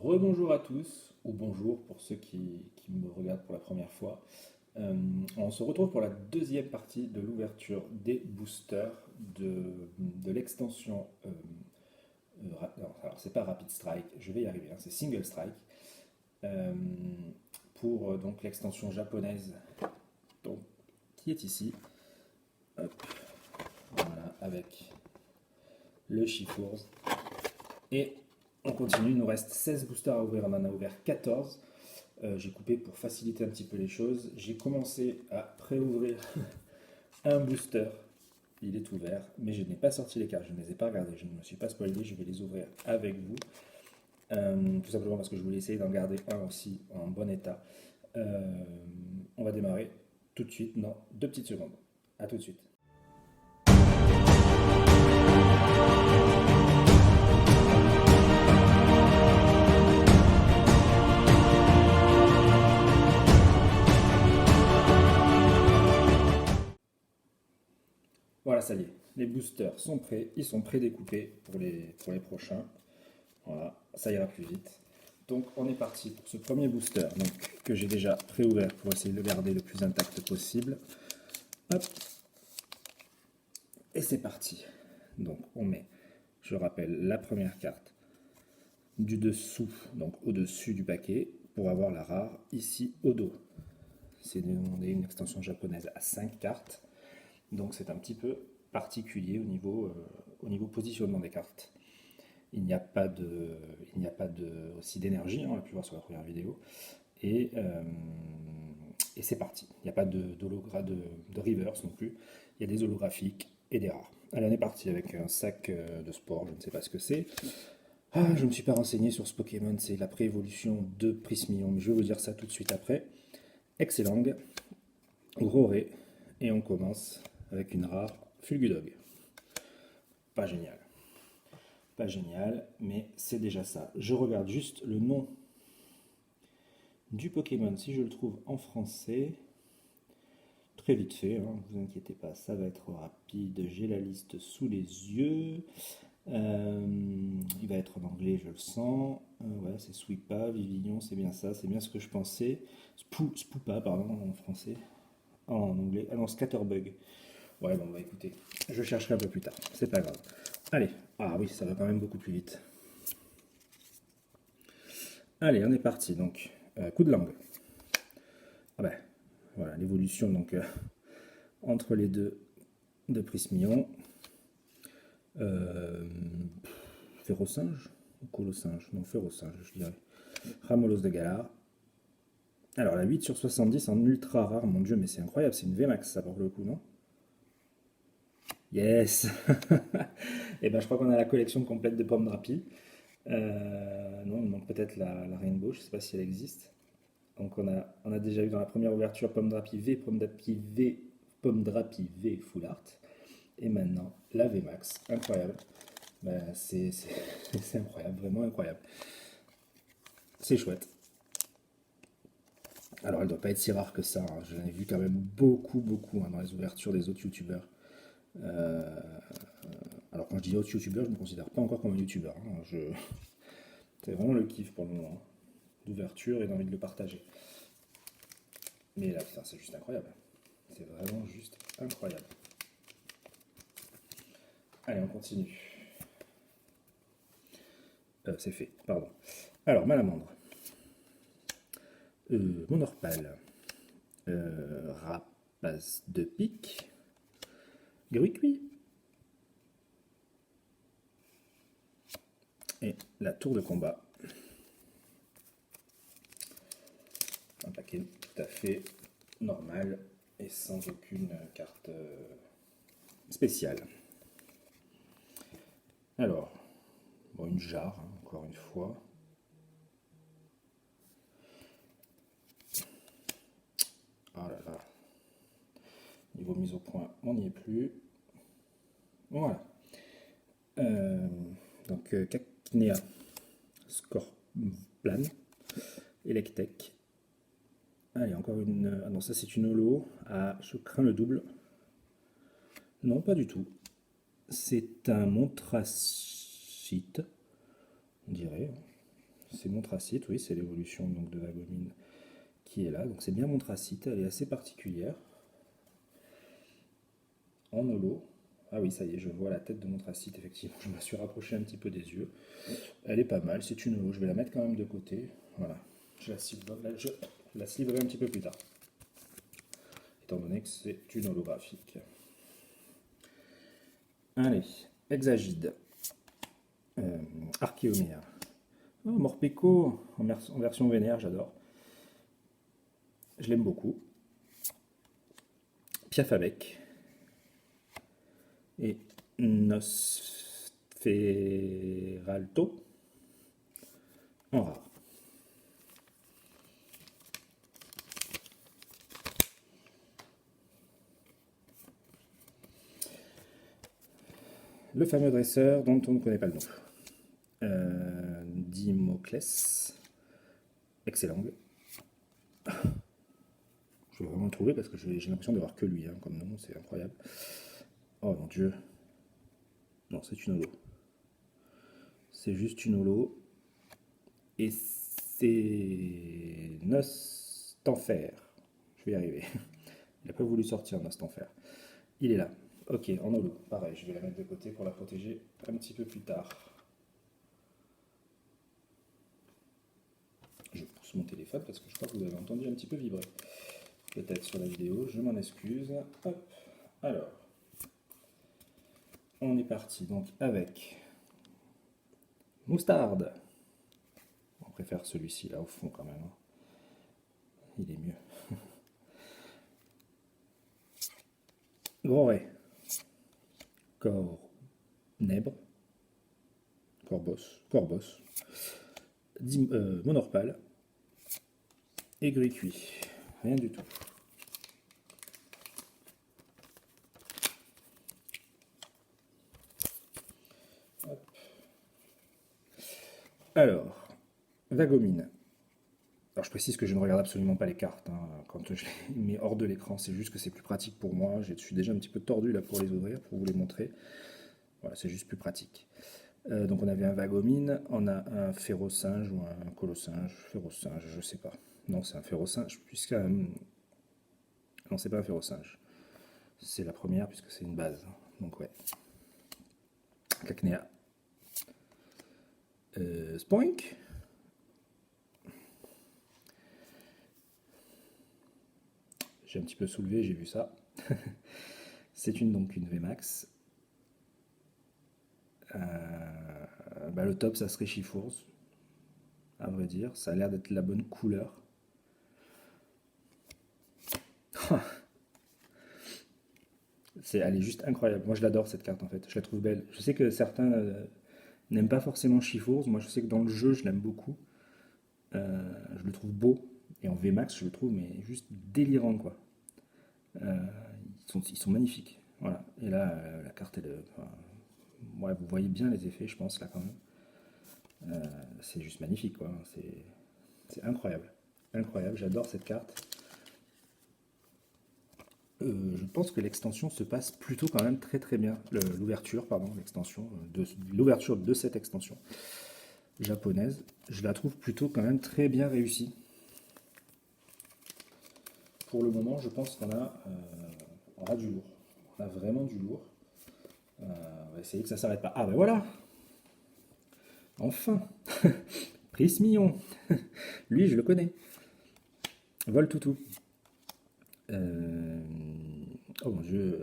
Rebonjour à tous, ou bonjour pour ceux qui me regardent pour la première fois. On se retrouve pour la deuxième partie de l'ouverture des boosters de l'extension. Non, alors c'est pas Rapid Strike, je vais y arriver, hein, c'est Single Strike. euh, pour donc l'extension japonaise donc, qui est ici. Hop, voilà, avec le Shifours. Et on continue, il nous reste 16 boosters à ouvrir, on en a ouvert 14. J'ai coupé pour faciliter un petit peu les choses. J'ai commencé à préouvrir un booster. Il est ouvert, mais je n'ai pas sorti les cartes, je ne les ai pas regardées, je ne me suis pas spoilé, je vais les ouvrir avec vous. Tout simplement parce que je voulais essayer d'en garder un aussi en bon état. On va démarrer tout de suite, non, 2 petites secondes. A tout de suite. Voilà, ça y est, les boosters sont prêts, ils sont prédécoupés pour les prochains. Voilà, ça ira plus vite. Donc on est parti pour ce premier booster donc, que j'ai déjà préouvert pour essayer de le garder le plus intact possible. Hop. Et c'est parti. Donc on met, je rappelle, la première carte du dessous, donc au-dessus du paquet, pour avoir la rare ici au dos. C'est une extension japonaise à 5 cartes, donc c'est un petit peu particulier au niveau positionnement des cartes. Il n'y a pas de aussi d'énergie, hein, on l'a pu voir sur la première vidéo. Et, euh, et c'est parti. Il n'y a pas de reverse non plus. Il y a des holographiques et des rares. Allez, on est parti avec un sac de sport, je ne sais pas ce que c'est. Ah, je ne me suis pas renseigné sur ce Pokémon, c'est la préévolution de Prismion, mais je vais vous dire ça tout de suite après. Excellent, Roré, et on commence avec une rare Fulgudog. Pas génial. Pas génial, mais c'est déjà ça. Je regarde juste le nom du Pokémon, si je le trouve en français. Très vite fait, hein, vous inquiétez pas, ça va être rapide. J'ai la liste sous les yeux. Il va être en anglais, je le sens. Ouais, c'est Sweepa, Vivillon, c'est bien ça, c'est bien ce que je pensais. Spoopa, pardon, en français. En anglais. Ah non, Scatterbug. Ouais, bon, bah écoutez, je chercherai un peu plus tard, c'est pas grave. Allez, ah oui, ça va quand même beaucoup plus vite. Allez, on est parti, donc, coup de langue. Ah ben, voilà, l'évolution, donc, entre les deux de Prismion. Euh, Férocinge ou Colosinge? Non, Férocinge, je dirais. Ramolos de Galar. Alors, la 8 sur 70 en ultra rare, mon dieu, mais c'est incroyable, c'est une VMAX, ça, pour le coup, non? Yes. Et ben, je crois qu'on a la collection complète de pommes Drapi. Non, il manque peut-être la Rainbow, je ne sais pas si elle existe. Donc, on a déjà eu dans la première ouverture Pomme Drapi V, Pomme Drapi V, Pomme Drapi V Full Art. Et maintenant, la VMAX, incroyable. Ben, c'est incroyable, vraiment incroyable. C'est chouette. Alors, elle doit pas être si rare que ça, hein. J'en ai vu quand même beaucoup, beaucoup, hein, dans les ouvertures des autres youtubeurs. Euh, alors, quand je dis autres youtubeurs, je ne me considère pas encore comme un youtubeur, hein. C'est vraiment le kiff pour le moment, hein, d'ouverture et d'envie de le partager. Mais là, putain, c'est juste incroyable. C'est vraiment juste incroyable. Allez, on continue. C'est fait, pardon. Alors, Malamandre. Monorpal. Rapace de pique. Gruicui. Et la tour de combat. Un paquet tout à fait normal et sans aucune carte spéciale. Alors, bon, une jarre, hein, encore une fois. Ah là là. Niveau mise au point, on n'y est plus. Voilà. Euh, donc, Cacnea, Scorplan, Electek. Allez, encore une. Ah non, ça c'est une holo. Ah, je crains le double. Non, pas du tout. C'est un montracite, on dirait. c'est Montracite, oui, c'est l'évolution donc de Vagomine qui est là. Donc c'est bien Montracite, elle est assez particulière. En holo. Ah oui, ça y est, je vois la tête de Montracite, effectivement. Je me suis rapproché un petit peu des yeux. Elle est pas mal, c'est une holo. Je vais la mettre quand même de côté. Voilà. Je la sliverai un petit peu plus tard. Étant donné que c'est une holographique. Allez, Hexagide. Archéomère. Oh, Morpeko en version vénère, j'adore. Je l'aime beaucoup. Piafabec. Et Nosferalto en rare. Le fameux dresseur dont on ne connaît pas le nom. Dimoclès. Excellent. Je vais vraiment le trouver parce que j'ai l'impression d'avoir que lui comme nom, c'est incroyable. Oh mon dieu. Non, c'est une holo. C'est juste une holo. Et c'est Nostanfer. Je vais y arriver. Il n'a pas voulu sortir Nostanfer. Il est là. Ok, en holo. Pareil, je vais la mettre de côté pour la protéger un petit peu plus tard. Je pousse mon téléphone parce que je crois que vous avez entendu un petit peu vibrer. Peut-être sur la vidéo, je m'en excuse. Hop. Alors, on est parti donc avec Moustarde. On préfère celui-ci là au fond quand même. Il est mieux. Groret. Cornèbre. Corbos. Monorpal. Aigri cuit. Rien du tout. Hop. Alors, Vagomine. Alors je précise que je ne regarde absolument pas les cartes quand je les mets hors de l'écran, c'est juste que c'est plus pratique pour moi. Je suis déjà un petit peu tordu là pour les ouvrir, pour vous les montrer. Voilà, c'est juste plus pratique. Donc on avait un Vagomine, on a un Ferrosinge ou un Colossinge, Ferrosinge, je sais pas. Non, c'est un Ferrosinge, puisque... non, c'est pas un Ferrosinge. C'est la première, puisque c'est une base. Donc ouais. Cacnea. Spoink. J'ai un petit peu soulevé, j'ai vu ça. C'est donc une VMAX. Le top, ça serait Chifours, à vrai dire. Ça a l'air d'être la bonne couleur. Elle est juste incroyable. Moi, je l'adore cette carte en fait. Je la trouve belle. Je sais que certains n'aiment pas forcément Chifours. Moi, je sais que dans le jeu, je l'aime beaucoup. Je le trouve beau. Et en VMAX, je le trouve mais juste délirant quoi. Ils sont magnifiques. Voilà. Et là, la carte, ouais, vous voyez bien les effets, je pense là quand même. C'est juste magnifique quoi. C'est incroyable. Incroyable. J'adore cette carte. Je pense que l'extension se passe plutôt quand même très très bien. L'ouverture, pardon, l'ouverture de cette extension japonaise, je la trouve plutôt quand même très bien réussie. Pour le moment, je pense qu'on a du lourd. On a vraiment du lourd. On va essayer que ça s'arrête pas. Ah ben voilà. Enfin. Prismillon. Lui, je le connais. Vol toutou. Oh mon dieu,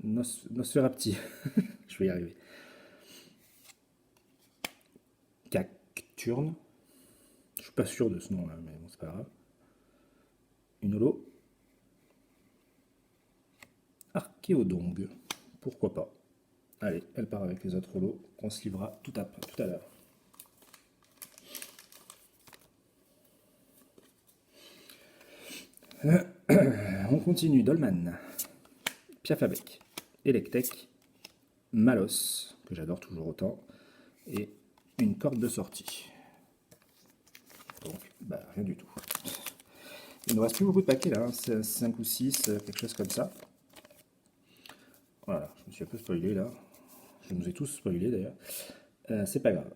Nosferapti. Je vais y arriver. Cacturne. Je suis pas sûr de ce nom là, mais bon, c'est pas grave. Une holo. Archéodongue. Pourquoi pas. Allez, elle part avec les autres holos qu'on se livrera tout à l'heure. On continue. Dolman. Piafabec. Electek. Malos, que j'adore toujours autant. Et une corde de sortie. Donc, rien du tout. Il ne reste plus beaucoup de paquets là, 5 ou 6, quelque chose comme ça. Voilà, je me suis un peu spoilé là. Je nous ai tous spoilé d'ailleurs. C'est pas grave.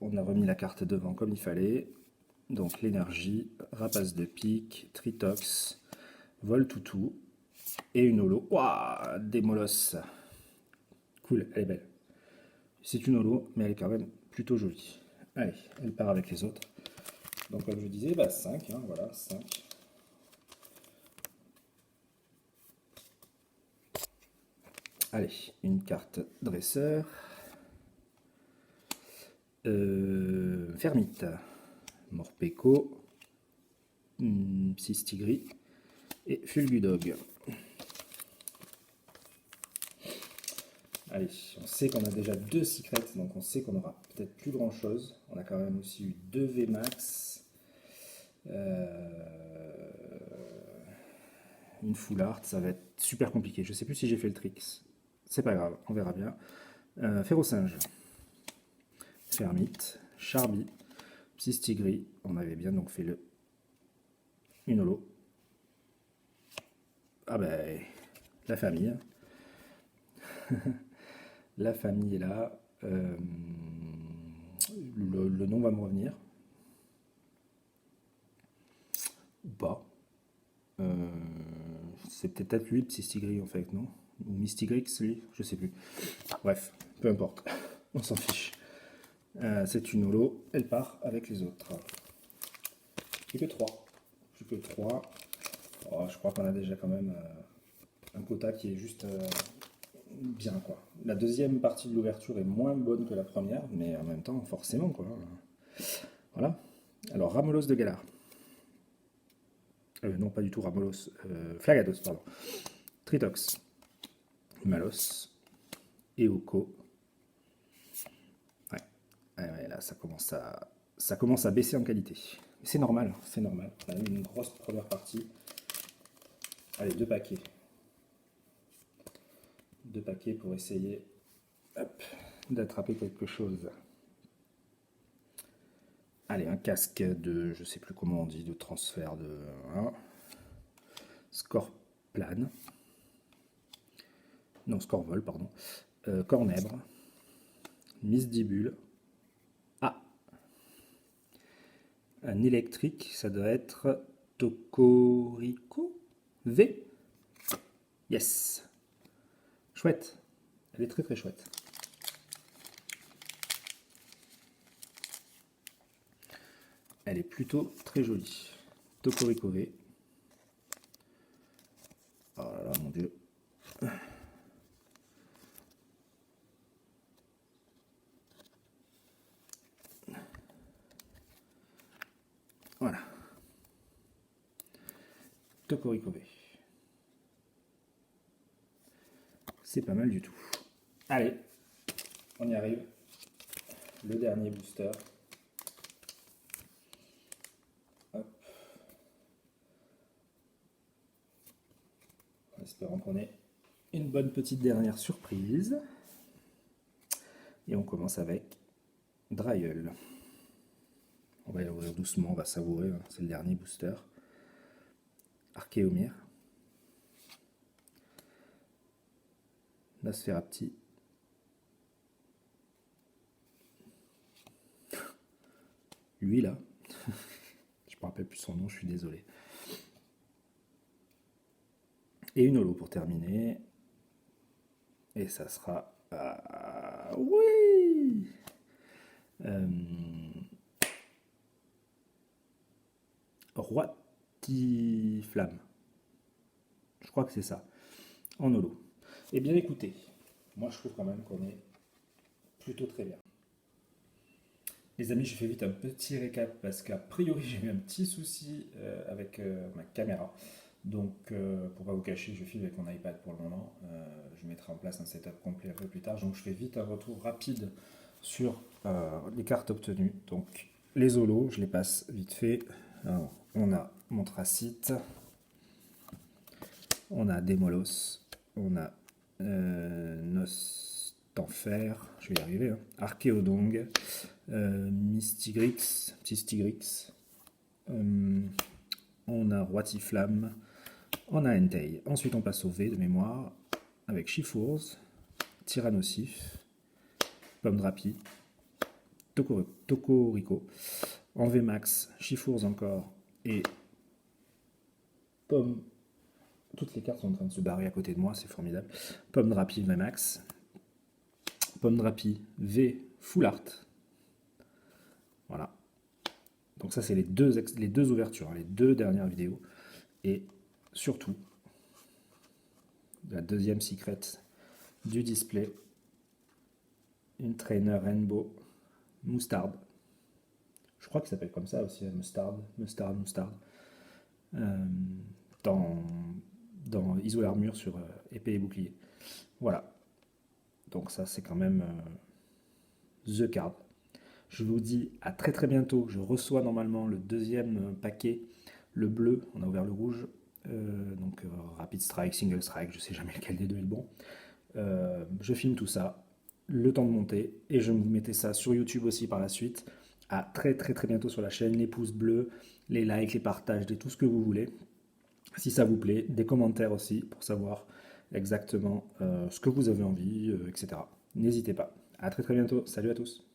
On a remis la carte devant comme il fallait. Donc l'énergie, rapace de pique, Tritox, vol toutou et une holo. Waouh, des molosses. Cool, elle est belle. C'est une holo, mais elle est quand même plutôt jolie. Allez, elle part avec les autres. Donc comme je disais, 5, hein, voilà, 5. Allez, une carte dresseur. Fermite, Morpeko, Psystigris et Fulgudog. Allez, on sait qu'on a déjà 2 secrets, donc on sait qu'on aura peut-être plus grand chose. On a quand même aussi eu 2 VMAX, une full art, ça va être super compliqué. Je sais plus si j'ai fait le tricks, c'est pas grave, on verra bien. Férocinge, Fermite, Charby, Psystigris, on avait bien donc fait le une holo. Ah ben, la famille. La famille est là. Le nom va me revenir. Ou pas. C'est peut-être lui, Psystigris en fait, non? Ou Mystigrix, lui? Je sais plus. Bref, peu importe. On s'en fiche. C'est une holo. Elle part avec les autres. Plus que 3. Plus que 3. Oh, je crois qu'on a déjà quand même un quota qui est juste bien, quoi. La deuxième partie de l'ouverture est moins bonne que la première, mais en même temps, forcément, quoi. Voilà. Alors, Ramolos de Galar. Non, pas du tout Ramolos. Flagados, pardon. Tritox. Malos. Eoko. Ouais. Ouais, là, ça commence à baisser en qualité. C'est normal, c'est normal. On a eu une grosse première partie. Allez, 2 paquets. 2 paquets pour essayer d'attraper quelque chose. Allez, un casque de, je sais plus comment on dit, de transfert de Scorplane. Non, Scorvol, pardon. Cornèbre. Misdibule. Ah, un électrique, ça doit être Tokoriko V. Yes. Chouette. Elle est très très chouette. Elle est plutôt très jolie. Tokoriko V. Oh là là, mon dieu. Voilà. Tokoriko V. C'est pas mal du tout. Allez, on y arrive. Le dernier booster. Hop. En espérant qu'on ait une bonne petite dernière surprise. Et on commence avec Dryel. On va y ouvrir doucement, on va savourer, hein. C'est le dernier booster. Archéomir. Nosferapti. Lui là. Je me rappelle plus son nom, je suis désolé. Et une holo pour terminer. Et ça sera... oui Roitiflamme. Je crois que c'est ça. En holo. Eh bien écoutez, moi je trouve quand même qu'on est plutôt très bien. Les amis, je fais vite un petit récap parce qu'a priori j'ai eu un petit souci avec ma caméra. Donc pour pas vous cacher, je filme avec mon iPad pour le moment. Je mettrai en place un setup complet un peu plus tard. Donc je fais vite un retour rapide sur les cartes obtenues. Donc les holos, je les passe vite fait. Alors, on a Montracite, on a Démolos, on a Nostanfer, je vais y arriver, hein. Archéodong, Mystigrix, Psystigrix, on a Roitiflamme, on a Entei. Ensuite on passe au V de mémoire avec Chifours, Tyrannosif, Pomme Drapi, Tocorico. En VMAX, Chifours encore, et Pomme. Toutes les cartes sont en train de se barrer à côté de moi, c'est formidable. Pomme Drapi VMAX. Pomme Drapi V Full Art. Voilà. Donc ça, c'est les deux ouvertures, les deux dernières vidéos. Et surtout, la deuxième secret du display, une trainer Rainbow Mustard. Je crois qu'il s'appelle comme ça aussi, Mustard. Dans ISO l'armure sur épée et bouclier. Voilà. Donc ça, c'est quand même The Card. Je vous dis à très très bientôt. Je reçois normalement le deuxième paquet, le bleu. On a ouvert le rouge. Donc Rapid Strike, Single Strike, je sais jamais lequel des deux est le bon. Je filme tout ça, le temps de monter, et je vous mettais ça sur YouTube aussi par la suite. À très très très bientôt sur la chaîne. Les pouces bleus, les likes, les partages, tout ce que vous voulez. Si ça vous plaît, des commentaires aussi pour savoir exactement ce que vous avez envie, etc. N'hésitez pas. À très très bientôt. Salut à tous.